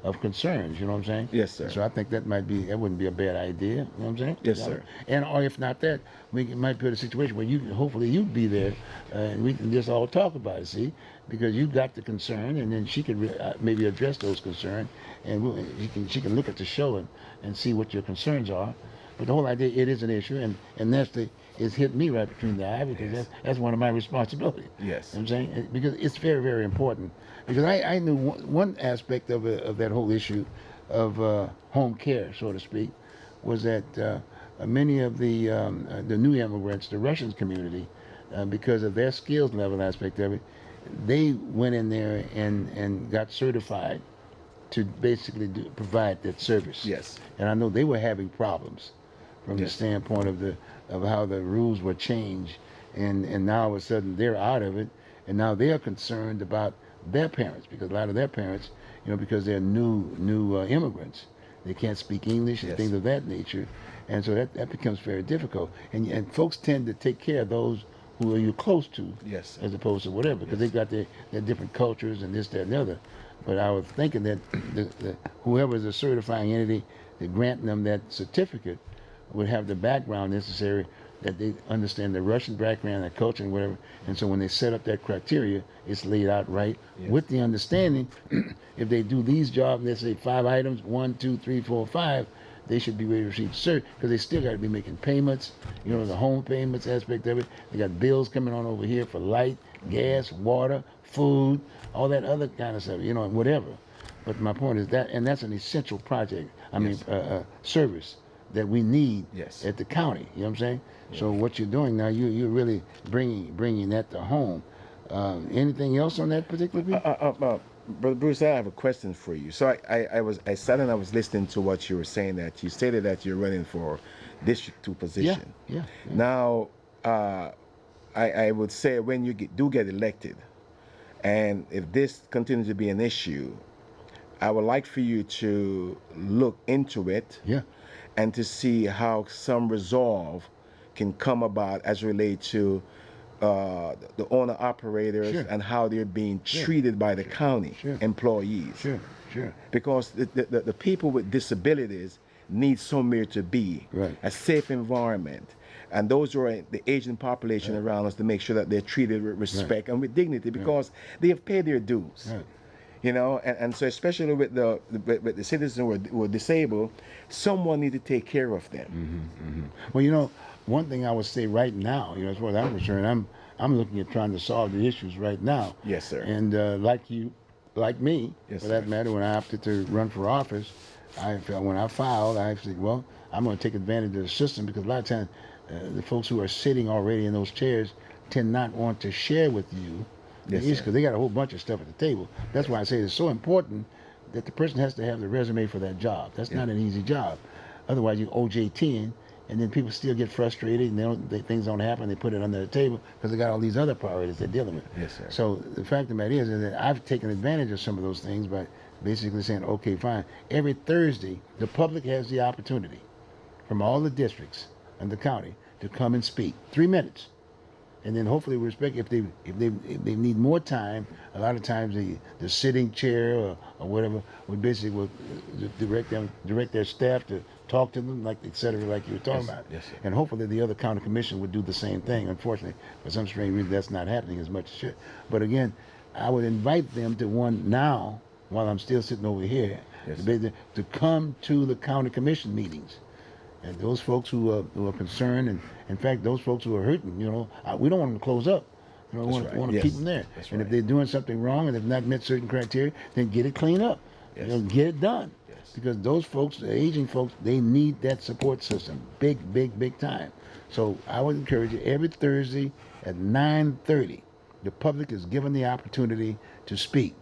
of concerns. You know what I'm saying? Yes, sir. So I think that wouldn't be a bad idea. You know what I'm saying? Yes, sir. And or if not that, we might put a situation where hopefully you'd be there and we can just all talk about it. See, because you got the concern, and then she can maybe address those concerns, and she can look at the show and see what your concerns are. But the whole idea, it is an issue, and it's hit me right between the eye because that's one of my responsibilities. Yes. You know what I'm saying? Because it's very, very important. Because I knew one aspect of that whole issue of home care, so to speak, was that many of the new immigrants, the Russian community, because of their skills level aspect of it, they went in there and got certified to basically provide that service. Yes. And I know they were having problems from the standpoint of how the rules were changed, and now all of a sudden they're out of it, and now they're concerned about their parents, because a lot of their parents, because they're new immigrants, they can't speak English and things of that nature, and so that becomes very difficult. And folks tend to take care of those who are you close to, as opposed to whatever, because they've got their different cultures and this, that, and the other. But I was thinking that whoever is a certifying entity that granting them that certificate would have the background necessary, that they understand the Russian background, their culture, and whatever. And so when they set up that criteria, it's laid out right with the understanding if they do these jobs, let's say 5 items, 1, 2, 3, 4, 5, they should be ready to receive cert, because they still got to be making payments, the home payments aspect of it. They got bills coming on over here for light, gas, water, food, all that other kind of stuff, whatever. But my point is and that's an essential project, service that we need at the county, you know what I'm saying? Yeah. So what you're doing now, you're really bringing that to home. Anything else on that particular piece? Brother Bruce, I have a question for you. So I sat and I was listening to what you were saying, that you stated that you're running for District 2 position. Yeah. Now, I would say when you do get elected, and if this continues to be an issue, I would like for you to look into it and to see how some resolve can come about as related to the owner operators Sure. and how they're being treated by the county Sure. employees. Sure, sure. Because the people with disabilities need somewhere to be, Right. a safe environment. And those who are the aging population around us, to make sure that they're treated with respect and with dignity, because they have paid their dues. Right. You know, and so especially with the citizens who are disabled, someone needs to take care of them. Well, you know, one thing I would say right now, you know, as far as I'm concerned, I'm looking at trying to solve the issues right now. Yes, sir. And like you, like me, Yes, for that sir. matter, when I opted to run for office, when I filed, I said, well, I'm going to take advantage of the system, because a lot of times the folks who are sitting already in those chairs tend not want to share with you the Yes, issue, sir. because they got a whole bunch of stuff at the table. That's why I say it's so important that the person has to have the resume for that job. That's not an easy job. Otherwise, you OJT, and then people still get frustrated, and things don't happen. They put it under the table because they got all these other priorities they're dealing with. Yes, sir. So the fact of the matter is that I've taken advantage of some of those things by basically saying, okay, fine. Every Thursday, the public has the opportunity from all the districts and the county to come and speak. 3 minutes. And then hopefully we respect, if they need more time, a lot of times the sitting chair or whatever would basically will direct their staff to talk to them, like et cetera, like you were talking about. Yes, sir. And hopefully the other county commission would do the same thing. Unfortunately, for some strange reason, that's not happening as much as it should. But again, I would invite them to one now, while I'm still sitting over here, Yes, to come to the county commission meetings. And those folks who are concerned, and in fact, those folks who are hurting, you know, we don't want them to close up. You know, we That's want right. to keep Yes. them there. That's And if right. they're doing something wrong and they've not met certain criteria, then get it cleaned up. Yes. You know, get it done. Yes. Because those folks, the aging folks, they need that support system, big time. So I would encourage you, every Thursday at 9:30, the public is given the opportunity to speak.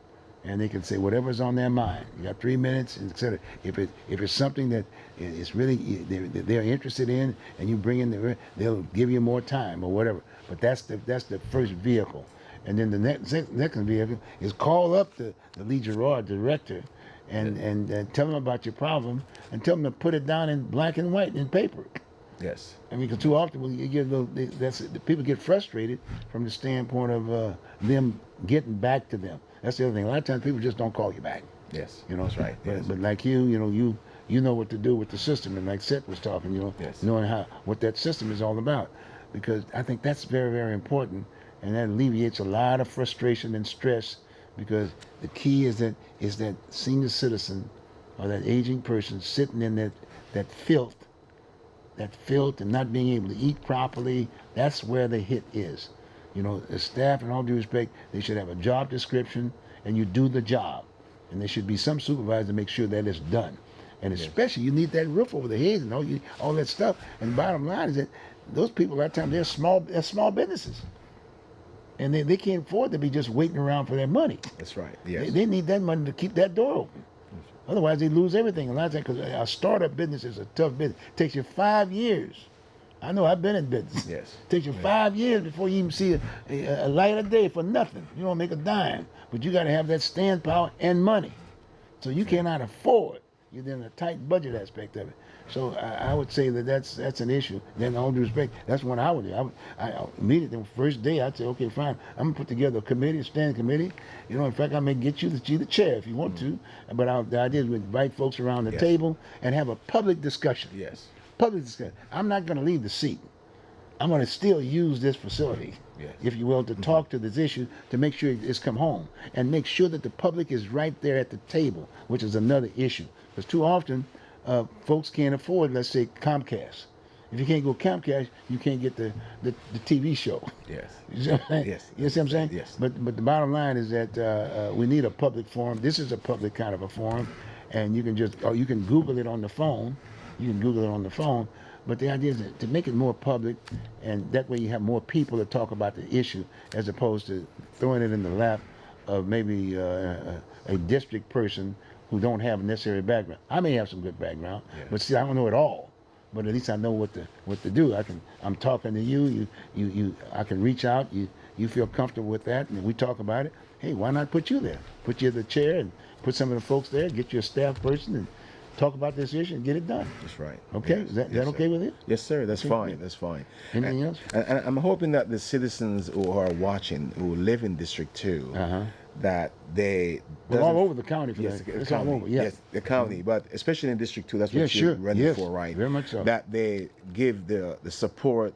And they can say whatever's on their mind. You got 3 minutes, etc. If it's something that is really they're interested in, and you bring in they'll give you more time or whatever. But that's the first vehicle, and then the next vehicle is call up the Lee Gerard director, and tell them about your problem, and tell them to put it down in black and white in paper. Yes. I mean, because too often when you get the people get frustrated from the standpoint of them getting back to them. That's the other thing. A lot of times people just don't call you back. Yes. You know, That's right. But, Yes. but like you know what to do with the system, and like Seth was talking, Yes. knowing what that system is all about, because I think that's very, very important, and that alleviates a lot of frustration and stress, because the key is that senior citizen or that aging person sitting in that filth and not being able to eat properly. That's where the hit is. You know, the staff, in all due respect, they should have a job description, and you do the job. And there should be some supervisor to make sure that it's done. And especially, you need that roof over the head and all that stuff. And the bottom line is that those people, a lot of times, they're small businesses. And they can't afford to be just waiting around for their money. That's right. Yes. They need that money to keep that door open. Otherwise, they lose everything. A lot of times, because a startup business is a tough business. It takes you 5 years. I know, I've been in business. Yes. It takes you 5 years before you even see a light of day for nothing. You don't make a dime. But you got to have that stand power and money. So you cannot afford. You're in a tight budget aspect of it. So I would say that's an issue. Then, all due respect, that's what I would do. I immediately, the first day, I'd say, okay, fine. I'm going to put together a committee, a standing committee. You know, in fact, I may get you the chair if you want to. But the idea is we invite folks around the table and have a public discussion. Yes. Public discussion. I'm not going to leave the seat. I'm going to still use this facility, if you will, to talk to this issue, to make sure it's come home, and make sure that the public is right there at the table, which is another issue. Because too often, folks can't afford, let's say, Comcast. If you can't go Comcast, you can't get the TV show. Yes. You see what I'm saying? Yes. You see what I'm saying? Yes. But the bottom line is that we need a public forum. This is a public kind of a forum, and you can Google it on the phone. You can Google it on the phone. But the idea is to make it more public, and that way you have more people to talk about the issue, as opposed to throwing it in the lap of maybe a district person who don't have a necessary background. I may have some good background, but see, I don't know it all. But at least I know what to do. I'm talking to you. I can reach out. You feel comfortable with that, and we talk about it. Hey, why not put you there? Put you in the chair and put some of the folks there. Get you a staff person, talk about this issue and get it done. That's right. Okay, Yes, is that yes, okay sir. with you? Yes, sir. That's Okay, fine. good. That's fine. Anything else? And I'm hoping that the citizens who are watching, who live in District 2, that they Well, all doesn't- over the county for yes, that. the It's all county, over, yeah. yes, the county, but especially in District 2, that's what Yes, you're sure. running Yes, for, right? very much so. That they give the support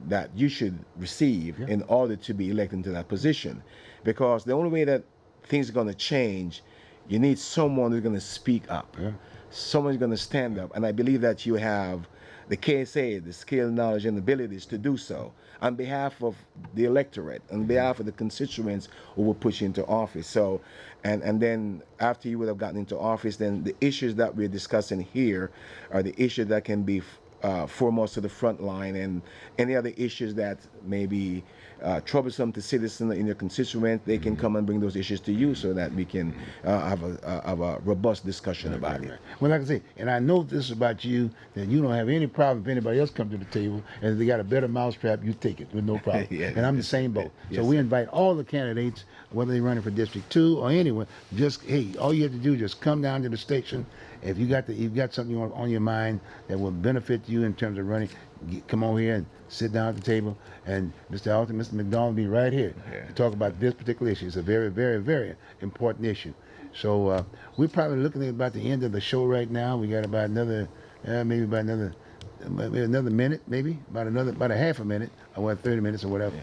that you should receive in order to be elected into that position, because the only way that things are going to change, you need someone who's going to speak up. Yeah. Someone's going to stand up, and I believe that you have the KSA, the skill, knowledge, and abilities to do so on behalf of the electorate, on behalf of the constituents who will put you into office. So, and then after you would have gotten into office, then the issues that we're discussing here are the issues that can be foremost to the front line, and any other issues that may be troublesome to citizens in your constituent, they can come and bring those issues to you so that we can have a robust discussion about it. Well, like I say, and I know this is about you, that you don't have any problem if anybody else comes to the table and if they got a better mousetrap, you take it with no problem. Yeah. And I'm the same boat. Yes, So we sir. invite all the candidates, whether they're running for District 2 or anyone, just, hey, all you have to do is just come down to the station. If you've got something you want on your mind that will benefit you in terms of running, come over here and sit down at the table, and Mr. Alton, Mr. McDonald will be right here to talk about this particular issue. It's a very, very, very important issue. So we're probably looking at about the end of the show right now. We got about another, maybe another minute, about a half a minute, or 30 minutes or whatever.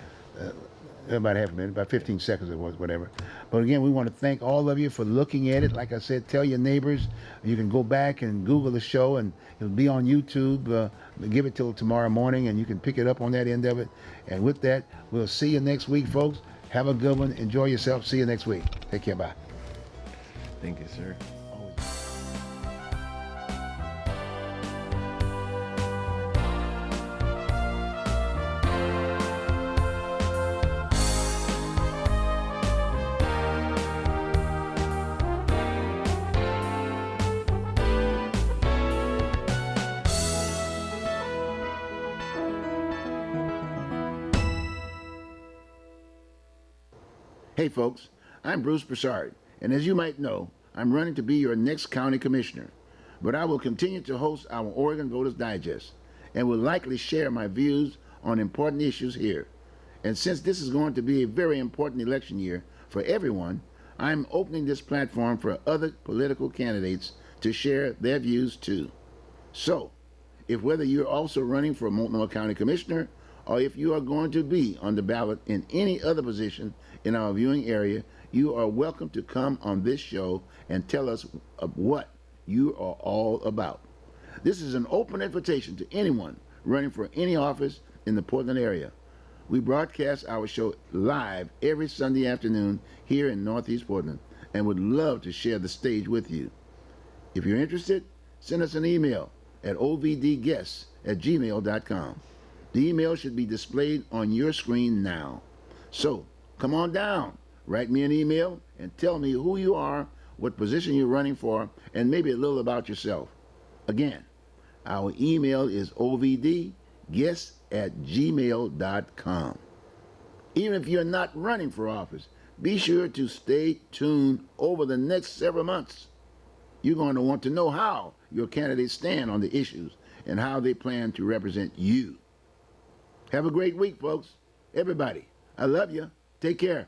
About half a minute, about 15 seconds it was, whatever. But again, we want to thank all of you for looking at it. Like I said, tell your neighbors. You can go back and Google the show, and it'll be on YouTube. Give it till tomorrow morning, and you can pick it up on that end of it. And with that, we'll see you next week, folks. Have a good one. Enjoy yourself. See you next week. Take care. Bye. Thank you, sir. Hey folks, I'm Bruce Broussard, and as you might know, I'm running to be your next county commissioner. But I will continue to host our Oregon Voters Digest and will likely share my views on important issues here. And since this is going to be a very important election year for everyone, I'm opening this platform for other political candidates to share their views too. So, if whether you're also running for Multnomah County Commissioner or if you are going to be on the ballot in any other position in our viewing area, you are welcome to come on this show and tell us what you are all about. This is an open invitation to anyone running for any office in the Portland area. We broadcast our show live every Sunday afternoon here in Northeast Portland and would love to share the stage with you. If you're interested, send us an email at ovdguests@gmail.com. The email should be displayed on your screen now. So, come on down, write me an email, and tell me who you are, what position you're running for, and maybe a little about yourself. Again, our email is ovdguests@gmail.com. Even if you're not running for office, be sure to stay tuned over the next several months. You're going to want to know how your candidates stand on the issues and how they plan to represent you. Have a great week, folks. Everybody, I love you. Take care.